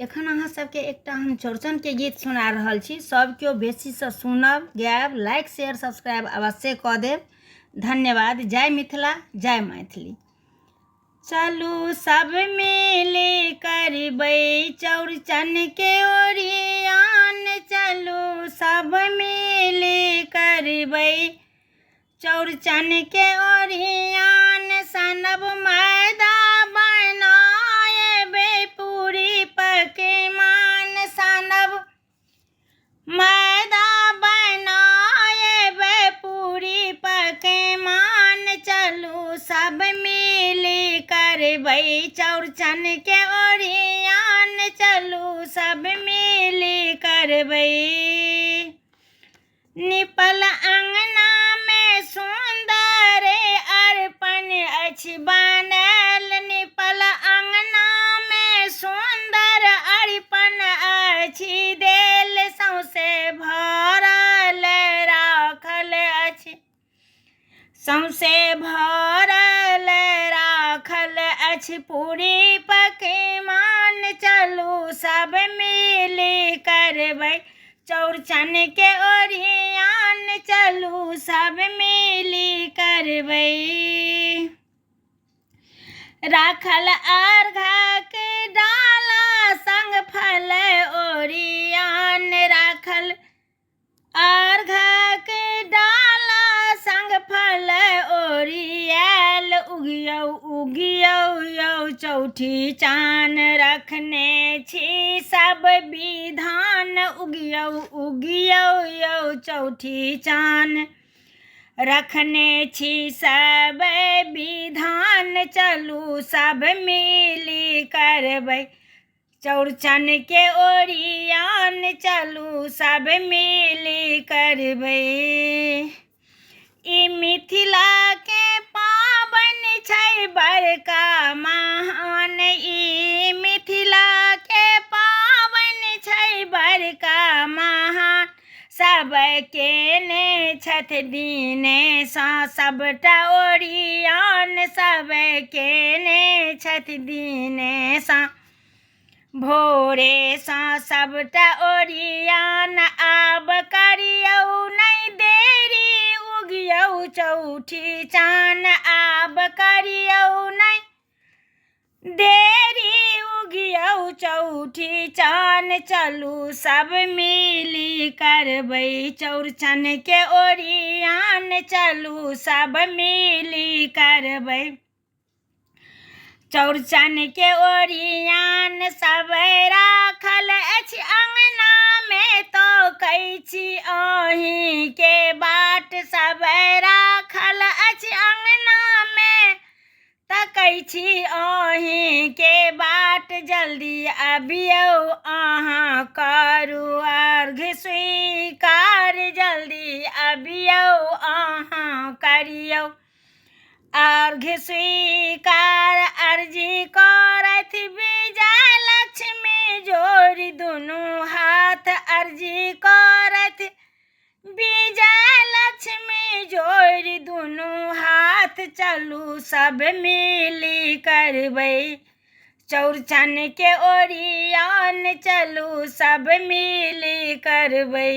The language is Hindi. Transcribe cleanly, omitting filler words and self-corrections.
एखन अहाँ सबके एकटा हम चौरचन के गीत सुना रहल छी। सब केओ बेसी से सुनब, गायब, लाइक शेयर सब्सक्राइब अवश्य कऽ देब। धन्यवाद। जय मिथिला, जय मैथिली। चलू सब मिली करबै चौरचन के ओरियान, चलू सब मिली करबै चौरचन के ओरियान। सनब मैदा बनाएबै पूरी पकवान, सनब मैदा बनाएबै पूरी पकवान। चलू सब मिली करबै चौरचन के ओरियान, चलू सब मिली करबै। निपल अंगना में सुंदर अरपन अछि बनल, निपल अंगना में सुंदर अरपन अछि देल। सौंसे भरल राखल अछि, सौंसे भरल राखल अछि पूरी पकवान। चलू सब मिली करबै चौरचन के ओरियान, चलू सब मिली करबै। राखल अर्घक डाला संग फल ओरियान, राखल अर्घक डाला संग फल ओरियाल। उगियौ उगियौ यौ चौठी चान, रखने छी सब विधान। उगियौ उगियौ यौ चौठी चान, रखने छी सब विधान। चलू सब मिली करबै चौरचन के ओरियान, चलू सब मिली करबै। ई मिथिला के पाबनि छै बड़का महान, ई मिथिला के पाबनि छै बड़का महान। सब केने छथि दिनेसँ सबटा ओरियान, सब केने छथि दिनेसँ भोरेसँ सबटा ओरियान। आब करियौ नहि देरी उगियौ चौठी चान, आब करियौ नहि देरी उगियौ चौठी चान। चलू सब मिली करबै चौरचन के ओरियान, चलू सब मिली करबै चौरचन के ओरियान। सब राखल अछि अंगना में तकै छी अहीं के बाट, सब राखल अछि अंगना में तकै छी अहीं के बाट। जल्दी अबियौ अहाँ करू अर्घ स्वीकार, जल्दी अबियौ अहाँ करियौ अर्घ स्वीकार। अर्जी करथि विजय लक्ष्मी जोड़ी दुनू हाथ, अर्जी करथि विजय लक्ष्मी जोड़ी दुनू हाथ। चलू सब मिली करबै चौरचन के ओरियान, चलू सब मिली करबै।